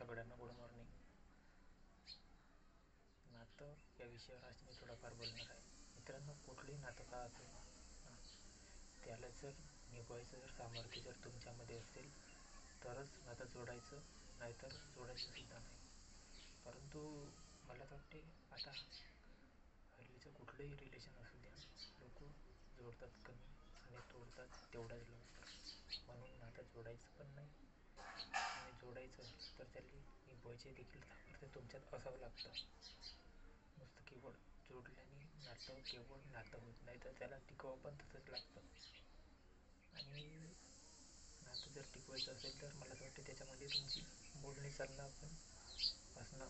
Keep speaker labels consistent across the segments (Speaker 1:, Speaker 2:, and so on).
Speaker 1: सगळ्यांना good morning. नातं या विषयावर आज मी थोडाफार बोलणार आहे. मित्रांनो, कुठलंही नातं का असो ना, त्याला जर निभवायचं जर सामर्थ्य जर तुमच्यामध्ये असेल तरच नातं जोडायचं, नाहीतर जोडायचं सुद्धा नाही. परंतु मला तर वाटते आता हल्लीचं कुठलंही रिलेशन असू द्या, लोक जोडतात कमी आणि तोडतात तेवढ्याच लवकर. म्हणून नातं जोडायचं पण नाही, आणि जोडायचं तर त्याला निभवायचे देखील सामर्थ्य तुमच्यात असावं लागतं. नुसतं केवळ जोडल्याने नातं केवळ नातं होत नाही, तर त्याला टिकवावं पण तसंच लागतं. आणि नातं जर टिकवायचं असेल तर मला तर वाटते त्याच्यामध्ये तुमची बोलणी चालणं पण असणं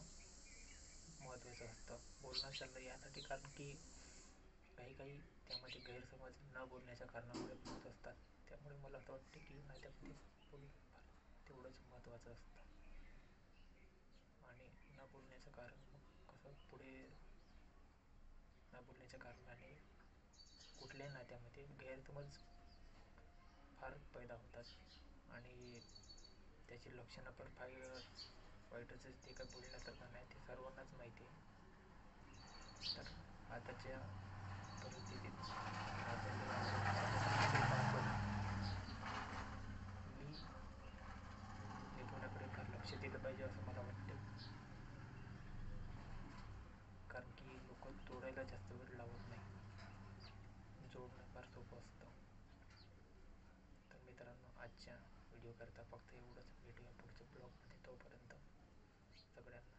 Speaker 1: महत्त्वाचं असतं. बोलणं चालणं यासाठी, कारण की काही त्यामध्ये गैरसमज न बोलण्याच्या कारणामुळे होत असतात. त्यामुळे मला असं वाटते की नात्यामध्ये बोलणं फार तेवढंच महत्त्वाचं असतं. आणि न बोलण्याचं कारण मग कसं पुढे न बोलण्याच्या कारणाने कुठल्याही नात्यामध्ये गैरसमज फार पैदा होतात आणि त्याची लक्षणं पण फार वाईटच असते. काय बोलण्यासारखं नाही, ते सर्वांनाच माहिती आहे. तर आताच्या परिस्थितीत मी निभवण्याकडे फार लक्ष दिलं पाहिजे असं मला वाटते. कारण की लोक तोडायला जास्त वेळ लावत नाही, जोडणं फार सोपं असतं. तर मित्रांनो, आजच्या व्हिडिओकरता फक्त एवढंच. भेटूया पुढच्या ब्लॉगमध्ये. तोपर्यंत सगळ्यांना